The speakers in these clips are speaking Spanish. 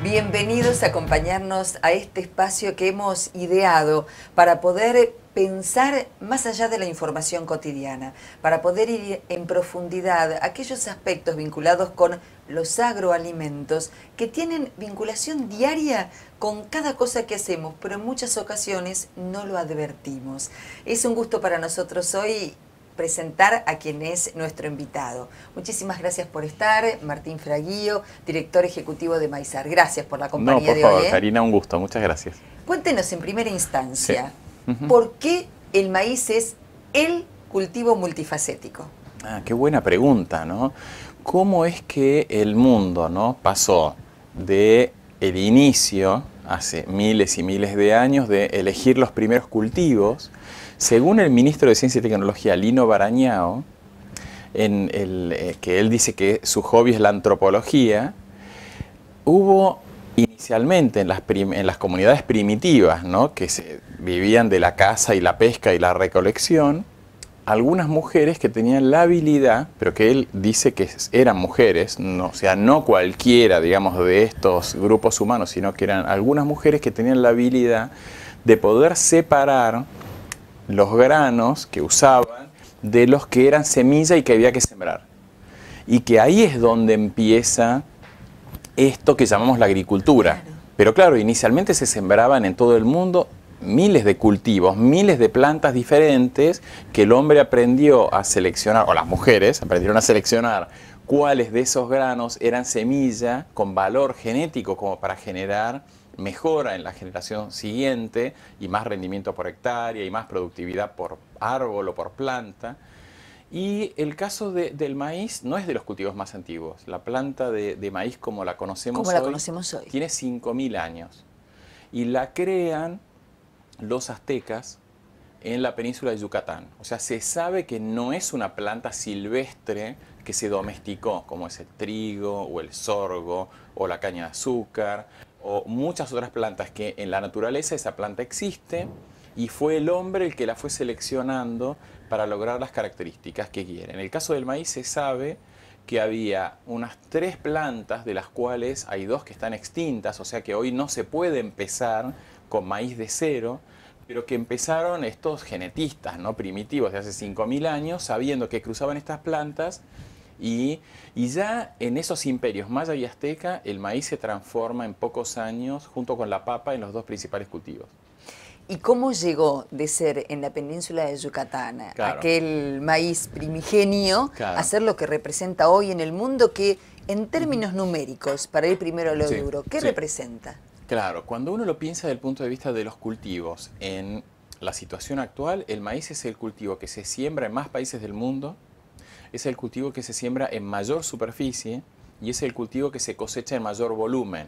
Bienvenidos a acompañarnos a este espacio que hemos ideado para poder pensar más allá de la información cotidiana, para poder ir en profundidad a aquellos aspectos vinculados con los agroalimentos que tienen vinculación diaria con cada cosa que hacemos, pero en muchas ocasiones no lo advertimos. Es un gusto para nosotros hoy presentar a quien es nuestro invitado. Muchísimas gracias por estar, Martín Fraguío, director ejecutivo de Maizar. Gracias por la compañía de hoy. No, por favor, Karina, un gusto, muchas gracias. Cuéntenos en primera instancia, sí. ¿por qué el maíz es el cultivo multifacético? Qué buena pregunta, ¿no? ¿Cómo es que el mundo, ¿no?, pasó de el inicio, hace miles y miles de años, de elegir los primeros cultivos? Según el ministro de Ciencia y Tecnología, Lino Barañao, que él dice que su hobby es la antropología, hubo inicialmente en las comunidades primitivas, ¿no?, que vivían de la caza y la pesca y la recolección, algunas mujeres que tenían la habilidad, pero que él dice que eran mujeres, no, o sea, no cualquiera, digamos, de estos grupos humanos, sino que eran algunas mujeres que tenían la habilidad de poder separar los granos que usaban de los que eran semilla y que había que sembrar. Y que ahí es donde empieza esto que llamamos la agricultura. Claro. Pero claro, inicialmente se sembraban en todo el mundo miles de cultivos, miles de plantas diferentes que el hombre aprendió a seleccionar, o las mujeres aprendieron a seleccionar cuáles de esos granos eran semilla con valor genético como para generar mejora en la generación siguiente y más rendimiento por hectárea y más productividad por árbol o por planta. Y el caso del maíz no es de los cultivos más antiguos. La planta de maíz como la conocemos hoy tiene 5.000 años. Y la crean los aztecas en la península de Yucatán. O sea, se sabe que no es una planta silvestre que se domesticó, como es el trigo o el sorgo o la caña de azúcar o muchas otras plantas que en la naturaleza esa planta existe y fue el hombre el que la fue seleccionando para lograr las características que quiere. En el caso del maíz se sabe que había unas 3 plantas, de las cuales hay 2 que están extintas, o sea que hoy no se puede empezar con maíz de cero, pero que empezaron estos genetistas, ¿no?, primitivos de hace 5.000 años, sabiendo que cruzaban estas plantas, y ya en esos imperios maya y azteca el maíz se transforma en pocos años, junto con la papa, en los 2 principales cultivos. ¿Y cómo llegó de ser en la península de Yucatán, claro, aquel maíz primigenio, claro, a ser lo que representa hoy en el mundo, que en términos numéricos, para ir primero a lo duro, ¿qué representa? Claro, cuando uno lo piensa desde el punto de vista de los cultivos, en la situación actual, el maíz es el cultivo que se siembra en más países del mundo, es el cultivo que se siembra en mayor superficie y es el cultivo que se cosecha en mayor volumen.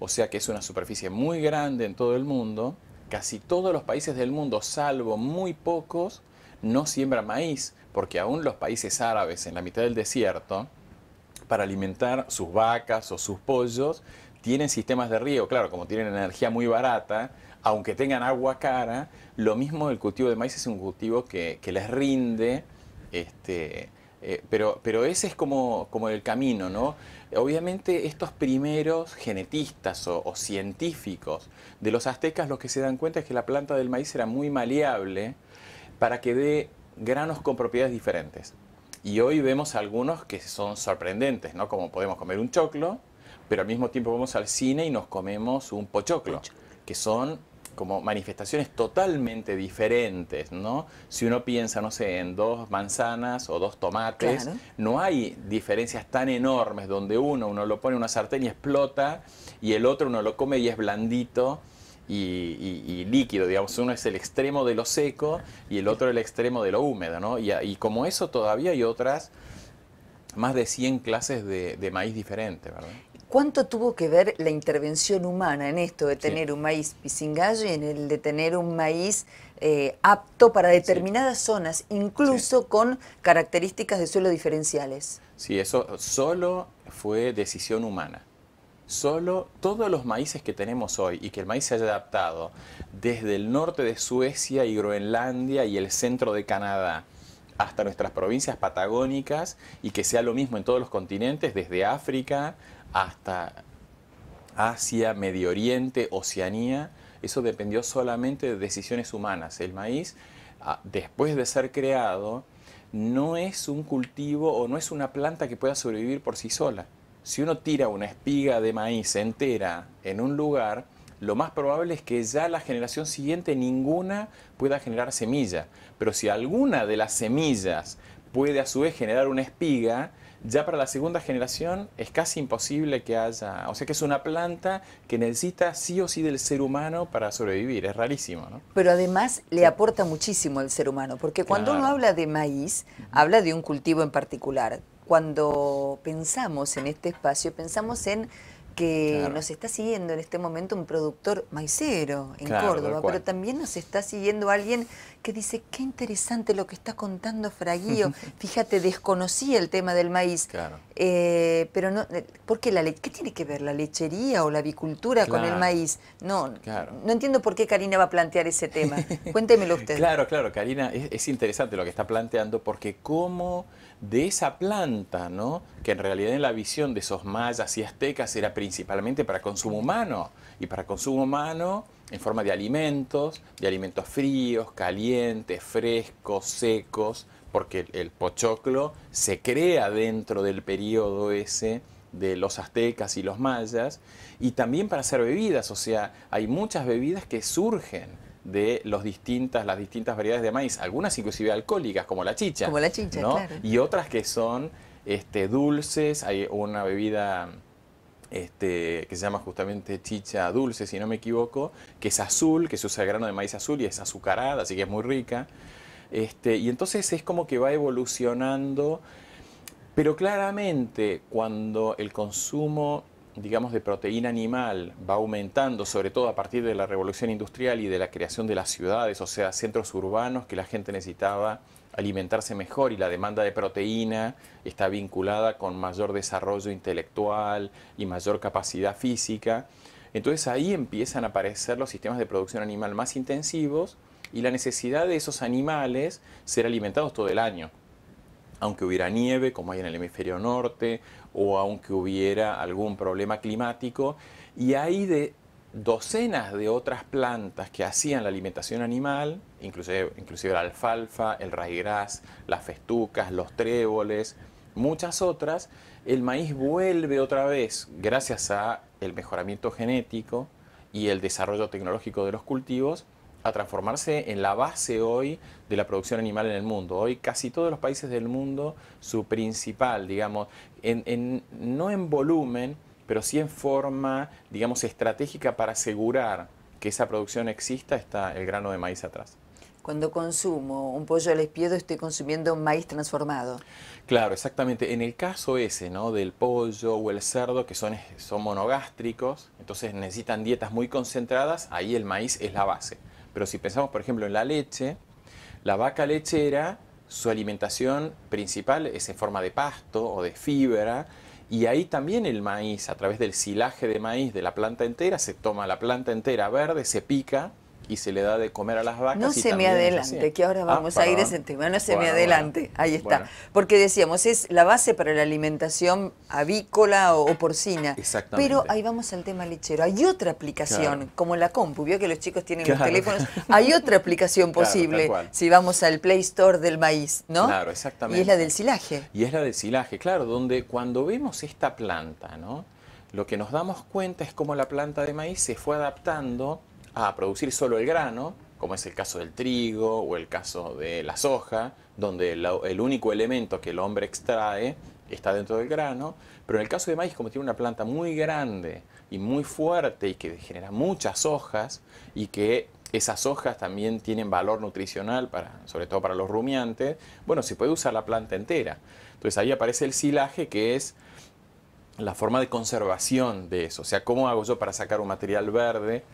O sea que es una superficie muy grande en todo el mundo. Casi todos los países del mundo, salvo muy pocos, no siembran maíz, porque aún los países árabes en la mitad del desierto, para alimentar sus vacas o sus pollos, tienen sistemas de riego. Claro, como tienen energía muy barata, aunque tengan agua cara, lo mismo el cultivo de maíz es un cultivo que les rinde, pero ese es como el camino, ¿no? Obviamente estos primeros genetistas o científicos de los aztecas, lo que se dan cuenta es que la planta del maíz era muy maleable para que dé granos con propiedades diferentes. Y hoy vemos algunos que son sorprendentes, ¿no? Como podemos comer un choclo, pero al mismo tiempo vamos al cine y nos comemos un pochoclo, que son como manifestaciones totalmente diferentes, ¿no? Si uno piensa, no sé, en 2 manzanas o 2 tomates, claro, no hay diferencias tan enormes donde uno lo pone en una sartén y explota, y el otro uno lo come y es blandito y líquido, digamos. Uno es el extremo de lo seco y el otro el extremo de lo húmedo, ¿no? Y como eso todavía hay otras, más de 100 clases de maíz diferentes, ¿verdad? ¿Cuánto tuvo que ver la intervención humana en esto de tener un maíz pisingallo y en el de tener un maíz apto para determinadas zonas, incluso con características de suelo diferenciales? Sí, eso solo fue decisión humana. Solo todos los maíces que tenemos hoy y que el maíz se haya adaptado desde el norte de Suecia y Groenlandia y el centro de Canadá hasta nuestras provincias patagónicas, y que sea lo mismo en todos los continentes, desde África hasta Asia, Medio Oriente, Oceanía, eso dependió solamente de decisiones humanas. El maíz, después de ser creado, no es un cultivo o no es una planta que pueda sobrevivir por sí sola. Si uno tira una espiga de maíz entera en un lugar, lo más probable es que ya la generación siguiente ninguna pueda generar semilla. Pero si alguna de las semillas puede a su vez generar una espiga, ya para la segunda generación es casi imposible que haya... O sea que es una planta que necesita sí o sí del ser humano para sobrevivir. Es rarísimo, ¿no? Pero además le aporta muchísimo al ser humano, porque cuando uno habla de maíz, habla de un cultivo en particular. Cuando pensamos en este espacio, pensamos en que nos está siguiendo en este momento un productor maicero en Córdoba, pero también nos está siguiendo alguien que dice, qué interesante lo que está contando Fraguío. Fíjate, desconocía el tema del maíz, pero no, ¿por qué la leche? ¿Qué tiene que ver la lechería o la avicultura con el maíz? No, no entiendo por qué Karina va a plantear ese tema. Cuéntemelo usted. Claro, Karina, es interesante lo que está planteando, porque como de esa planta, ¿no?, que en realidad en la visión de esos mayas y aztecas era principalmente para consumo humano, y para consumo humano en forma de alimentos fríos, calientes, frescos, secos, porque el pochoclo se crea dentro del periodo ese de los aztecas y los mayas, y también para hacer bebidas. O sea, hay muchas bebidas que surgen de las distintas variedades de maíz, algunas inclusive alcohólicas, como la chicha. Como la chicha, ¿no? claro. Y otras que son dulces. Hay una bebida que se llama justamente chicha dulce, si no me equivoco, que es azul, que se usa el grano de maíz azul y es azucarada, así que es muy rica. Y entonces es como que va evolucionando, pero claramente cuando el consumo, digamos, de proteína animal va aumentando, sobre todo a partir de la revolución industrial y de la creación de las ciudades, o sea, centros urbanos, que la gente necesitaba alimentarse mejor, y la demanda de proteína está vinculada con mayor desarrollo intelectual y mayor capacidad física. Entonces ahí empiezan a aparecer los sistemas de producción animal más intensivos y la necesidad de esos animales ser alimentados todo el año, aunque hubiera nieve, como hay en el hemisferio norte, o aunque hubiera algún problema climático. Y hay de docenas de otras plantas que hacían la alimentación animal, inclusive la alfalfa, el raigrás, las festucas, los tréboles, muchas otras. El maíz vuelve otra vez, gracias a el mejoramiento genético y el desarrollo tecnológico de los cultivos, a transformarse en la base hoy de la producción animal en el mundo. Hoy casi todos los países del mundo, su principal, digamos, no en volumen, pero sí en forma, digamos, estratégica para asegurar que esa producción exista, está el grano de maíz atrás. Cuando consumo un pollo al espiedo, estoy consumiendo maíz transformado. Claro, exactamente. En el caso ese, ¿no?, del pollo o el cerdo, que son monogástricos, entonces necesitan dietas muy concentradas, ahí el maíz es la base. Pero si pensamos, por ejemplo, en la leche, la vaca lechera, su alimentación principal es en forma de pasto o de fibra, y ahí también el maíz, a través del silaje de maíz de la planta entera, se toma la planta entera verde, se pica y se le da de comer a las vacas. No se me adelante, que ahora vamos a ir a ese tema, no se me adelante, ahí está. Bueno. Porque decíamos, es la base para la alimentación avícola o porcina. Exactamente. Pero ahí vamos al tema lechero. Hay otra aplicación, Claro. como la compu, vio que los chicos tienen Claro. los teléfonos. Hay otra aplicación Claro, posible, tal cual. si vamos al Play Store del maíz, ¿no? Claro, exactamente. Y es la del silaje. Y es la del silaje, claro, donde cuando vemos esta planta, ¿no?, lo que nos damos cuenta es cómo la planta de maíz se fue adaptando a producir solo el grano, como es el caso del trigo o el caso de la soja, donde el único elemento que el hombre extrae está dentro del grano. Pero en el caso de maíz, como tiene una planta muy grande y muy fuerte y que genera muchas hojas, y que esas hojas también tienen valor nutricional, sobre todo para los rumiantes, bueno, se puede usar la planta entera. Entonces ahí aparece el silaje, que es la forma de conservación de eso. O sea, ¿cómo hago yo para sacar un material verde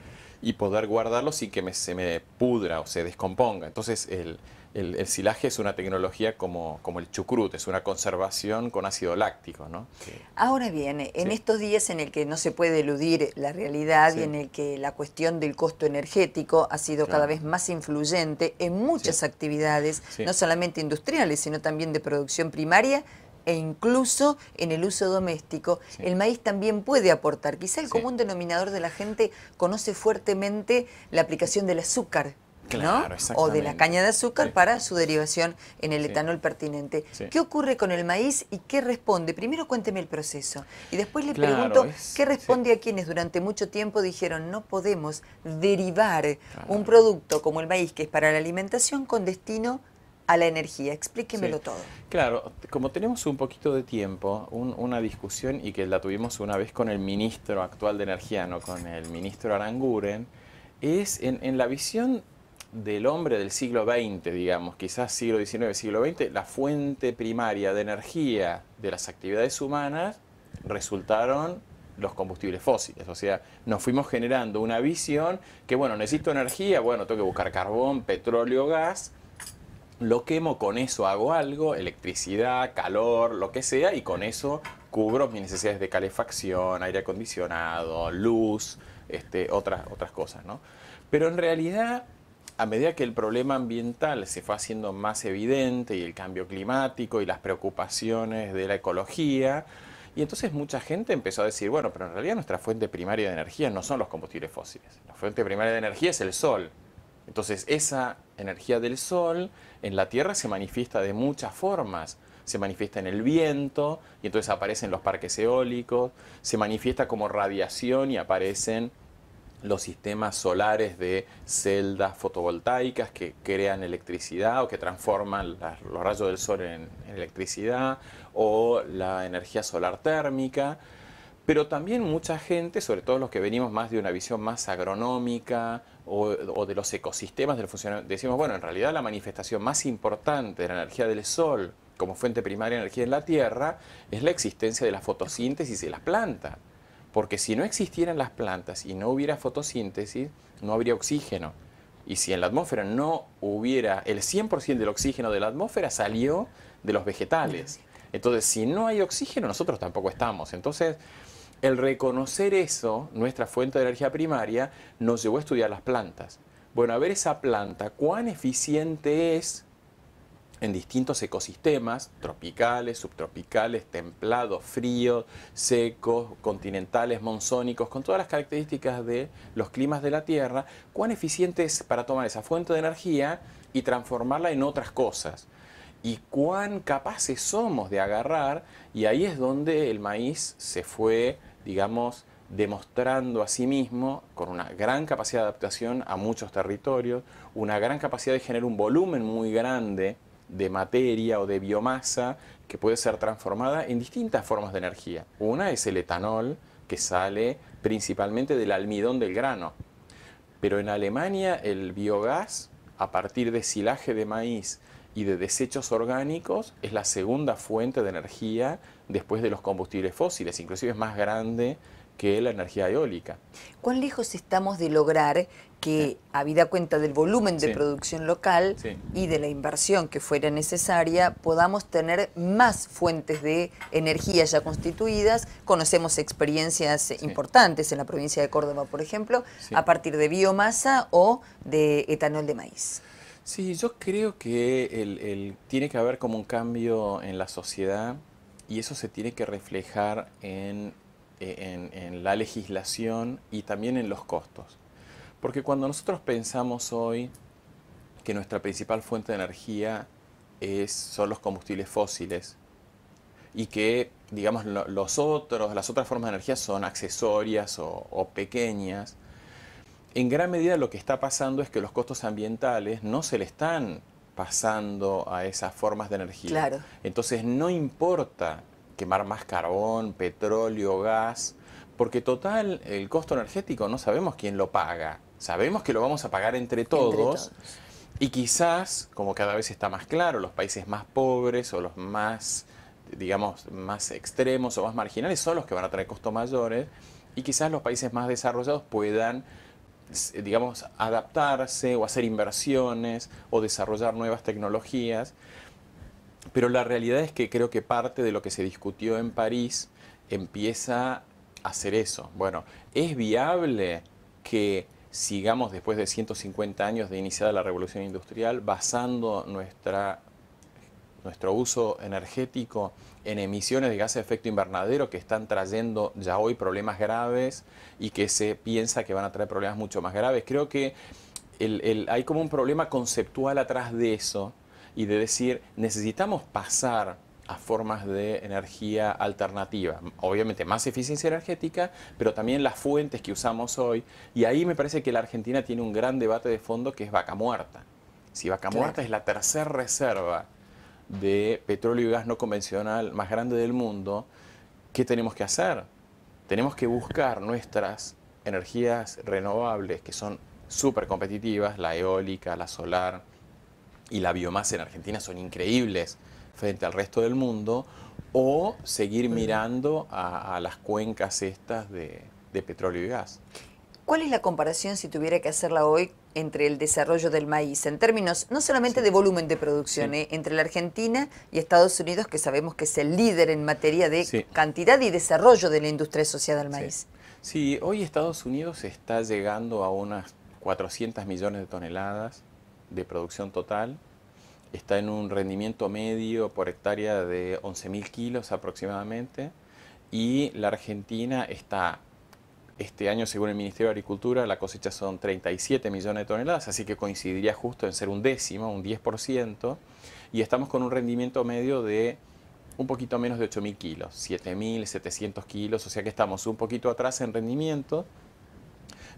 y poder guardarlo sin que se me pudra o se descomponga? Entonces el silaje es una tecnología como el chucrut, es una conservación con ácido láctico, ¿no? Ahora bien, en estos días en el que no se puede eludir la realidad y en el que la cuestión del costo energético ha sido cada vez más influyente en muchas actividades, no solamente industriales, sino también de producción primaria, e incluso en el uso doméstico, Sí. el maíz también puede aportar. Quizá el Sí. común denominador de la gente conoce fuertemente la aplicación del azúcar, ¿no? Claro, O de la exactamente. caña de azúcar Sí. para su derivación en el Sí. etanol pertinente. Sí. ¿Qué ocurre con el maíz y qué responde? Primero cuénteme el proceso y después le Claro, pregunto qué responde sí. a quienes durante mucho tiempo dijeron no podemos derivar Claro. un producto como el maíz, que es para la alimentación, con destino a la energía. Explíquemelo Sí. todo. Claro, como tenemos un poquito de tiempo, una discusión y que la tuvimos una vez con el ministro actual de Energía, no con el ministro Aranguren, es en la visión del hombre del siglo XX, digamos, quizás siglo XIX, siglo XX, la fuente primaria de energía de las actividades humanas resultaron los combustibles fósiles. O sea, nos fuimos generando una visión que, bueno, necesito energía, bueno, tengo que buscar carbón, petróleo, gas, lo quemo, con eso hago algo, electricidad, calor, lo que sea, y con eso cubro mis necesidades de calefacción, aire acondicionado, luz, otras cosas, ¿no? Pero en realidad, a medida que el problema ambiental se fue haciendo más evidente y el cambio climático y las preocupaciones de la ecología, y entonces mucha gente empezó a decir, bueno, pero en realidad nuestra fuente primaria de energía no son los combustibles fósiles. La fuente primaria de energía es el sol. Entonces esa energía del sol en la Tierra se manifiesta de muchas formas. Se manifiesta en el viento y entonces aparecen los parques eólicos, se manifiesta como radiación y aparecen los sistemas solares de celdas fotovoltaicas que crean electricidad o que transforman los rayos del sol en electricidad, o la energía solar térmica. Pero también mucha gente, sobre todo los que venimos más de una visión más agronómica o de los ecosistemas del funcionamiento, decimos, bueno, en realidad la manifestación más importante de la energía del sol como fuente primaria de energía en la Tierra es la existencia de la fotosíntesis de las plantas. Porque si no existieran las plantas y no hubiera fotosíntesis, no habría oxígeno. Y si en la atmósfera no hubiera, el 100% del oxígeno de la atmósfera salió de los vegetales. Entonces, si no hay oxígeno, nosotros tampoco estamos. Entonces, el reconocer eso, nuestra fuente de energía primaria, nos llevó a estudiar las plantas. Bueno, a ver esa planta, cuán eficiente es en distintos ecosistemas, tropicales, subtropicales, templados, fríos, secos, continentales, monzónicos, con todas las características de los climas de la Tierra, cuán eficiente es para tomar esa fuente de energía y transformarla en otras cosas. Y cuán capaces somos de agarrar, y ahí es donde el maíz se fue, digamos, demostrando a sí mismo con una gran capacidad de adaptación a muchos territorios, una gran capacidad de generar un volumen muy grande de materia o de biomasa que puede ser transformada en distintas formas de energía. Una es el etanol, que sale principalmente del almidón del grano. Pero en Alemania el biogás, a partir de silaje de maíz y de desechos orgánicos, es la segunda fuente de energía después de los combustibles fósiles, inclusive es más grande que la energía eólica. ¿Cuán lejos estamos de lograr que, habida cuenta del volumen de Sí. producción local Sí. y de la inversión que fuera necesaria, podamos tener más fuentes de energía ya constituidas? Conocemos experiencias importantes en la provincia de Córdoba, por ejemplo, Sí. a partir de biomasa o de etanol de maíz. Sí, yo creo que tiene que haber como un cambio en la sociedad y eso se tiene que reflejar en la legislación y también en los costos. Porque cuando nosotros pensamos hoy que nuestra principal fuente de energía son los combustibles fósiles y que, digamos, las otras formas de energía son accesorias o pequeñas, en gran medida lo que está pasando es que los costos ambientales no se le están pasando a esas formas de energía. Claro. Entonces no importa quemar más carbón, petróleo, gas, porque total el costo energético no sabemos quién lo paga. Sabemos que lo vamos a pagar entre todos. Y quizás, como cada vez está más claro, los países más pobres o los más, digamos, más extremos o más marginales son los que van a tener costos mayores, y quizás los países más desarrollados puedan, digamos, adaptarse o hacer inversiones o desarrollar nuevas tecnologías. Pero la realidad es que creo que parte de lo que se discutió en París empieza a hacer eso. Bueno, ¿es viable que sigamos después de 150 años de iniciada la revolución industrial basando nuestro uso energético en emisiones de gases de efecto invernadero que están trayendo ya hoy problemas graves y que se piensa que van a traer problemas mucho más graves. Creo que hay como un problema conceptual atrás de eso y de decir, necesitamos pasar a formas de energía alternativa, obviamente más eficiencia energética, pero también las fuentes que usamos hoy, y ahí me parece que la Argentina tiene un gran debate de fondo que es Vaca Muerta. Si Vaca Muerta es la tercera reserva de petróleo y gas no convencional más grande del mundo, ¿qué tenemos que hacer? Tenemos que buscar nuestras energías renovables que son súper competitivas, la eólica, la solar y la biomasa en Argentina son increíbles frente al resto del mundo, o seguir mirando a las cuencas estas de petróleo y gas. ¿Cuál es la comparación, si tuviera que hacerla hoy, entre el desarrollo del maíz, en términos no solamente de volumen de producción, entre la Argentina y Estados Unidos, que sabemos que es el líder en materia de cantidad y desarrollo de la industria asociada al maíz? Sí, hoy Estados Unidos está llegando a unas 400 millones de toneladas de producción total. Está en un rendimiento medio por hectárea de 11.000 kilos aproximadamente. Y la Argentina está, este año según el Ministerio de Agricultura, la cosecha son 37 millones de toneladas, así que coincidiría justo en ser un décimo, un 10%. Y estamos con un rendimiento medio de un poquito menos de 8.000 kilos, 7.700 kilos, o sea que estamos un poquito atrás en rendimiento.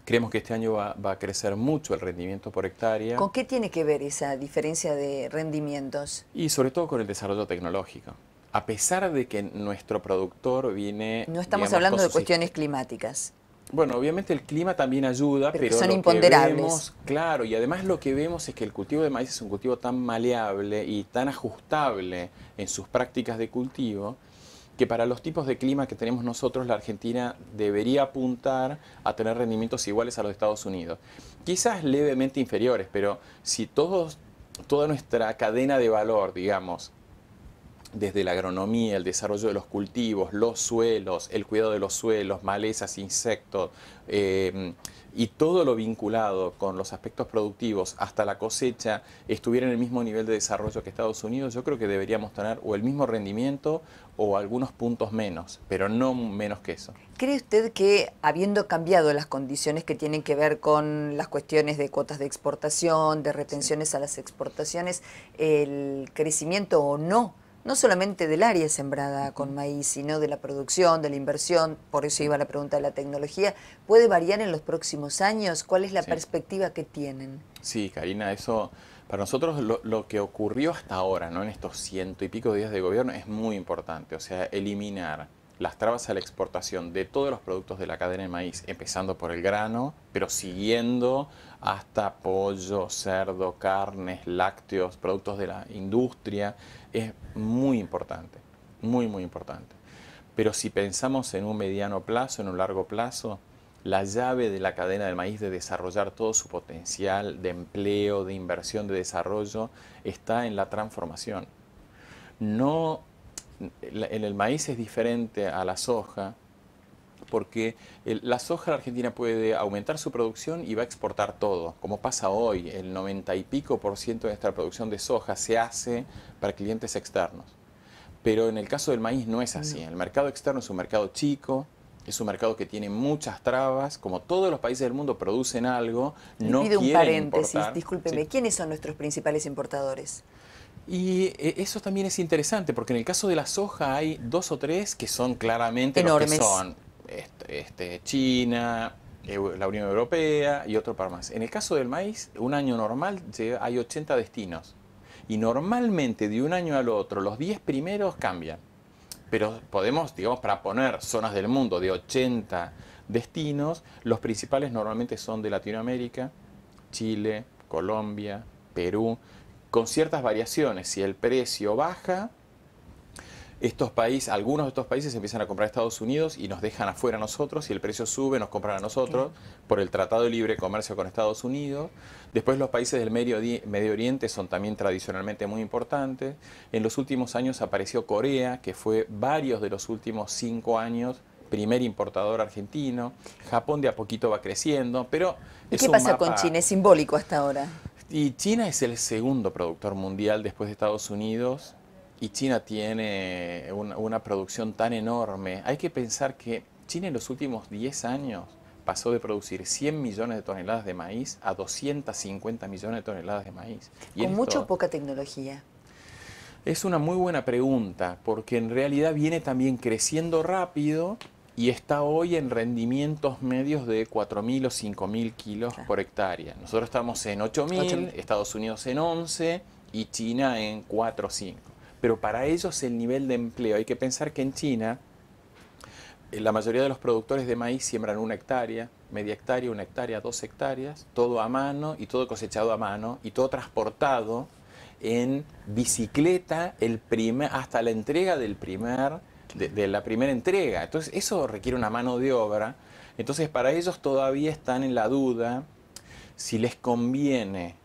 Creemos que este año va a crecer mucho el rendimiento por hectárea. ¿Con qué tiene que ver esa diferencia de rendimientos? Y sobre todo con el desarrollo tecnológico. A pesar de que nuestro productor viene... No estamos hablando de cuestiones climáticas. Bueno, obviamente el clima también ayuda, pero son lo imponderables. Que vemos, claro, y además lo que vemos es que el cultivo de maíz es un cultivo tan maleable y tan ajustable en sus prácticas de cultivo, que para los tipos de clima que tenemos nosotros, la Argentina debería apuntar a tener rendimientos iguales a los de Estados Unidos. Quizás levemente inferiores, pero si toda nuestra cadena de valor, digamos, desde la agronomía, el desarrollo de los cultivos, los suelos, el cuidado de los suelos, malezas, insectos, y todo lo vinculado con los aspectos productivos hasta la cosecha estuviera en el mismo nivel de desarrollo que Estados Unidos, yo creo que deberíamos tener o el mismo rendimiento o algunos puntos menos, pero no menos que eso. ¿Cree usted que, habiendo cambiado las condiciones que tienen que ver con las cuestiones de cuotas de exportación, de retenciones a las exportaciones, el crecimiento o no solamente del área sembrada con maíz, sino de la producción, de la inversión, por eso iba la pregunta de la tecnología, puede variar en los próximos años? ¿Cuál es la perspectiva que tienen? Sí, Karina, eso para nosotros lo que ocurrió hasta ahora, ¿no? En estos 100 y pico días de gobierno es muy importante, o sea, eliminar las trabas a la exportación de todos los productos de la cadena de maíz, empezando por el grano, pero siguiendo hasta pollo, cerdo, carnes, lácteos, productos de la industria, es muy importante, muy, muy importante. Pero si pensamos en un mediano plazo, en un largo plazo, la llave de la cadena del maíz de desarrollar todo su potencial de empleo, de inversión, de desarrollo, está en la transformación. En el maíz es diferente a la soja, porque la soja en Argentina puede aumentar su producción y va a exportar todo, como pasa hoy. El 90 y pico % de nuestra producción de soja se hace para clientes externos. Pero en el caso del maíz no es así. El mercado externo es un mercado chico, es un mercado que tiene muchas trabas. Como todos los países del mundo producen algo, no quieren importar. Pido un paréntesis, discúlpeme, ¿quiénes son nuestros principales importadores? Y eso también es interesante, porque en el caso de la soja hay 2 o 3 que son claramente enormes. Los que son China, la Unión Europea y otro par más. En el caso del maíz, un año normal hay 80 destinos. Y normalmente de un año al otro, los 10 primeros cambian. Pero podemos, digamos, para poner zonas del mundo de 80 destinos, los principales normalmente son de Latinoamérica, Chile, Colombia, Perú, con ciertas variaciones. Si el precio baja, algunos de estos países empiezan a comprar a Estados Unidos y nos dejan afuera a nosotros. Si el precio sube, nos compran a nosotros por el Tratado de Libre Comercio con Estados Unidos. Después los países del Medio Oriente son también tradicionalmente muy importantes. En los últimos años apareció Corea, que fue varios de los últimos 5 años primer importador argentino. Japón de a poquito va creciendo, pero ¿Y qué pasa con China? ¿Es simbólico hasta ahora? Y China es el segundo productor mundial después de Estados Unidos. y China tiene una producción tan enorme. Hay que pensar que China en los últimos 10 años pasó de producir 100 millones de toneladas de maíz a 250 millones de toneladas de maíz. Y Con mucha o esto poca tecnología. es una muy buena pregunta, porque en realidad viene también creciendo rápido y está hoy en rendimientos medios de 4.000 o 5.000 kilos Claro. por hectárea. Nosotros estamos en 8.000, 8.000. Estados Unidos en 11 y China en 4 o 5. Pero para ellos el nivel de empleo, hay que pensar que en China la mayoría de los productores de maíz siembran 1 hectárea, media hectárea, 1 hectárea, 2 hectáreas, todo a mano y todo cosechado a mano y todo transportado en bicicleta hasta la entrega de la primera entrega. Entonces eso requiere una mano de obra. Entonces para ellos todavía están en la duda si les conviene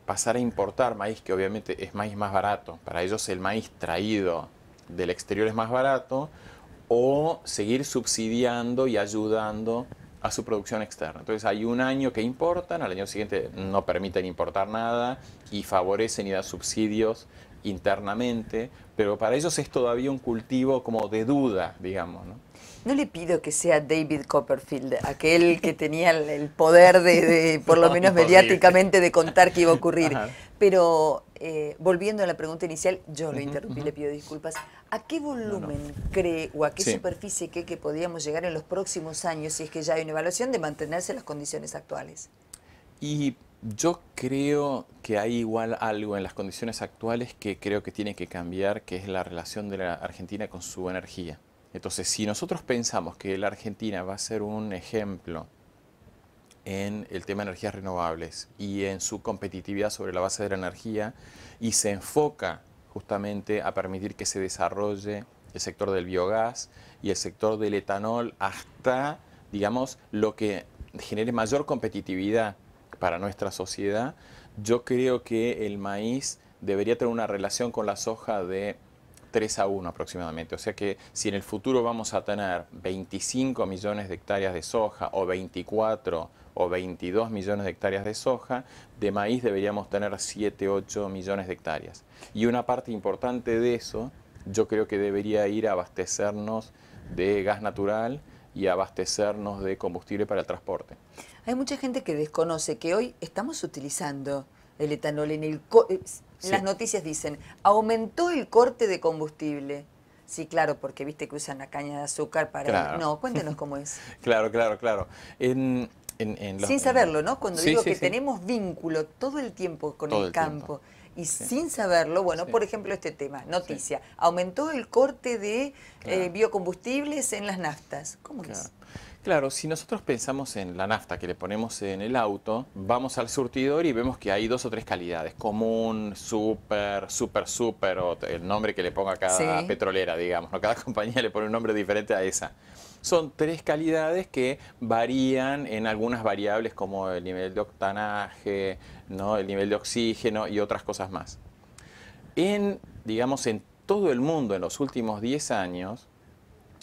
pasar a importar maíz, que obviamente es maíz más barato. Para ellos el maíz traído del exterior es más barato, o seguir subsidiando y ayudando a su producción externa. Entonces hay un año que importan, al año siguiente no permiten importar nada y favorecen y dan subsidios internamente, pero para ellos es todavía un cultivo como de duda, digamos, ¿no? No le pido que sea David Copperfield, aquel que tenía el poder por lo No, menos imposible. mediáticamente, de contar qué iba a ocurrir. Ajá. Pero volviendo a la pregunta inicial, yo lo interrumpí, Ujú. le pido disculpas. ¿A qué No, no. volumen cree o a qué Sí. superficie cree que podríamos llegar en los próximos años, si es que ya hay una evaluación, de mantenerse en las condiciones actuales? Y yo creo que hay igual algo en las condiciones actuales que creo que tiene que cambiar, que es la relación de la Argentina con su energía. Entonces, si nosotros pensamos que la Argentina va a ser un ejemplo en el tema de energías renovables y en su competitividad sobre la base de la energía, y se enfoca justamente a permitir que se desarrolle el sector del biogás y el sector del etanol hasta, digamos, lo que genere mayor competitividad para nuestra sociedad, yo creo que el maíz debería tener una relación con la soja de 3 a 1 aproximadamente. O sea que si en el futuro vamos a tener 25 millones de hectáreas de soja o 24 o 22 millones de hectáreas de soja, de maíz deberíamos tener 7, 8 millones de hectáreas. Y una parte importante de eso yo creo que debería ir a abastecernos de gas natural y abastecernos de combustible para el transporte. Hay mucha gente que desconoce que hoy estamos utilizando el etanol Sí. las noticias dicen, aumentó el corte de combustible. Sí, claro, porque viste que usan la caña de azúcar para... Claro. No, cuéntenos cómo es. Claro, claro, claro. Sin saberlo, ¿no? Cuando Sí, digo sí, que sí. tenemos vínculo todo el tiempo con Todo el el tiempo. campo y Sí. sin saberlo, bueno, Sí. por ejemplo, este tema, noticia, aumentó el corte de Claro. biocombustibles en las naftas. ¿Cómo Claro. es? Claro, si nosotros pensamos en la nafta que le ponemos en el auto, vamos al surtidor y vemos que hay 2 o 3 calidades, común, super, super, super, o el nombre que le ponga cada Sí. petrolera, digamos, ¿no? Cada compañía le pone un nombre diferente a esa. Son 3 calidades que varían en algunas variables como el nivel de octanaje, ¿no? El nivel de oxígeno y otras cosas más. Digamos, en todo el mundo en los últimos 10 años,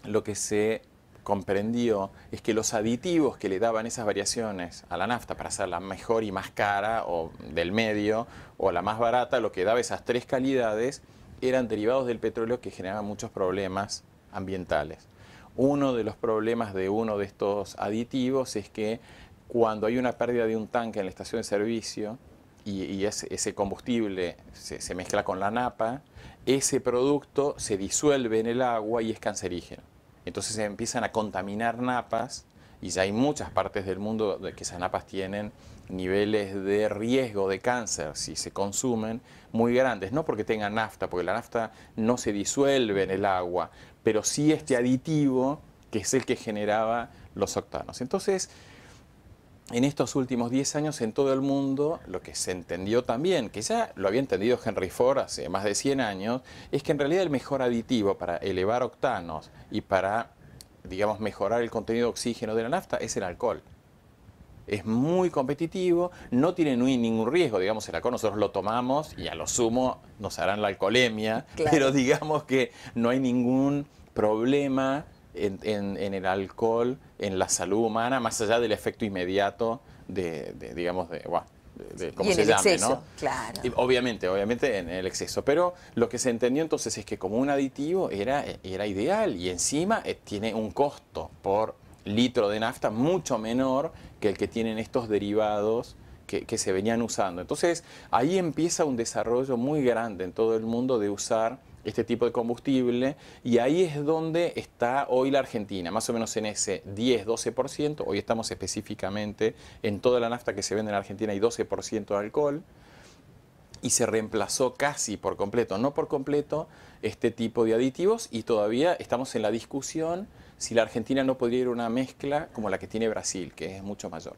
lo que se comprendió es que los aditivos que le daban esas variaciones a la nafta para hacerla mejor y más cara, o del medio, o la más barata, lo que daba esas 3 calidades eran derivados del petróleo que generaban muchos problemas ambientales. Uno de los problemas de uno de estos aditivos es que cuando hay una pérdida de un tanque en la estación de servicio y ese combustible se mezcla con la napa, ese producto se disuelve en el agua y es cancerígeno. Entonces se empiezan a contaminar napas y ya hay muchas partes del mundo de que esas napas tienen niveles de riesgo de cáncer si se consumen muy grandes, no porque tengan nafta, porque la nafta no se disuelve en el agua, pero sí este aditivo que es el que generaba los octanos. Entonces, en estos últimos 10 años en todo el mundo, lo que se entendió también, que ya lo había entendido Henry Ford hace más de 100 años, es que en realidad el mejor aditivo para elevar octanos y para, digamos, mejorar el contenido de oxígeno de la nafta es el alcohol. Es muy competitivo, no tiene ningún riesgo, digamos, el alcohol nosotros lo tomamos y a lo sumo nos harán la alcoholemia, Claro. pero digamos que no hay ningún problema en el alcohol, en la salud humana, más allá del efecto inmediato como y en se el llame, exceso, ¿no? claro. Y obviamente en el exceso, pero lo que se entendió entonces es que como un aditivo era ideal y encima tiene un costo por litro de nafta mucho menor que el que tienen estos derivados que se venían usando. Entonces ahí empieza un desarrollo muy grande en todo el mundo de usar este tipo de combustible, y ahí es donde está hoy la Argentina, más o menos en ese 10-12%. Hoy estamos específicamente en toda la nafta que se vende en Argentina hay 12% de alcohol, y se reemplazó casi por completo, no por completo, este tipo de aditivos, y todavía estamos en la discusión si la Argentina no podría ir a una mezcla como la que tiene Brasil, que es mucho mayor.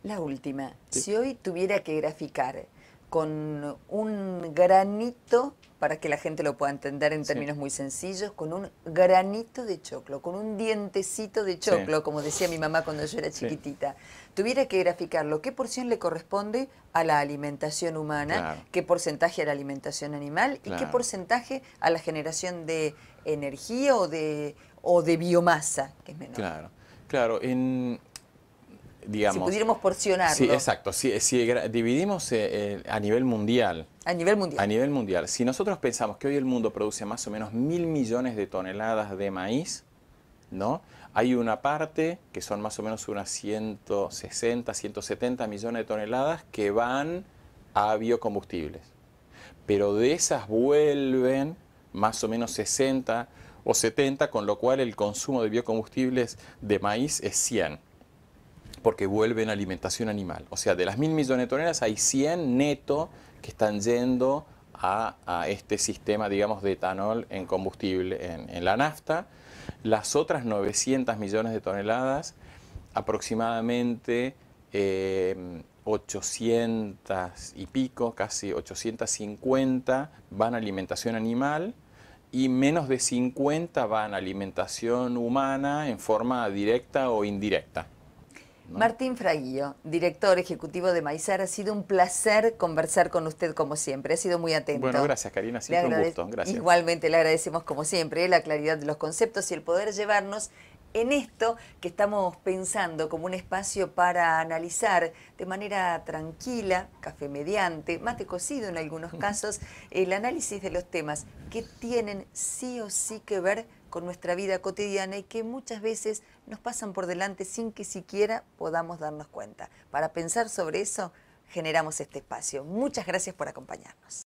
La última, ¿Sí? si hoy tuviera que graficar con un granito, para que la gente lo pueda entender en Sí. términos muy sencillos, con un granito de choclo, con un dientecito de choclo, Sí. como decía mi mamá cuando yo era Sí. chiquitita, tuviera que graficarlo, ¿qué porción le corresponde a la alimentación humana? Claro. ¿Qué porcentaje a la alimentación animal? ¿Y qué Claro. porcentaje a la generación de energía o de biomasa, que es menor? Claro, claro, Si digamos, pudiéramos sí, porcionarlo exacto, si dividimos a nivel mundial, a nivel mundial. si nosotros pensamos que hoy el mundo produce más o menos 1.000 millones de toneladas de maíz, ¿no? Hay una parte que son más o menos unas 160, 170 millones de toneladas que van a biocombustibles, pero de esas vuelven más o menos 60 o 70, con lo cual el consumo de biocombustibles de maíz es 100, porque vuelven a alimentación animal. O sea, de las 1.000 millones de toneladas hay 100 neto que están yendo a este sistema, digamos, de etanol en combustible, en la nafta. Las otras 900 millones de toneladas, aproximadamente 800 y pico, casi 850, van a alimentación animal, y menos de 50 van a alimentación humana en forma directa o indirecta, ¿no? Martín Fraguillo, director ejecutivo de Maizar, ha sido un placer conversar con usted como siempre, ha sido muy atento. Bueno, gracias Karina, siempre un gusto, gracias. Igualmente le agradecemos como siempre la claridad de los conceptos y el poder llevarnos en esto que estamos pensando como un espacio para analizar de manera tranquila, café mediante, mate cocido en algunos casos, el análisis de los temas que tienen sí o sí que ver con nuestra vida cotidiana y que muchas veces nos pasan por delante sin que siquiera podamos darnos cuenta. Para pensar sobre eso, generamos este espacio. Muchas gracias por acompañarnos.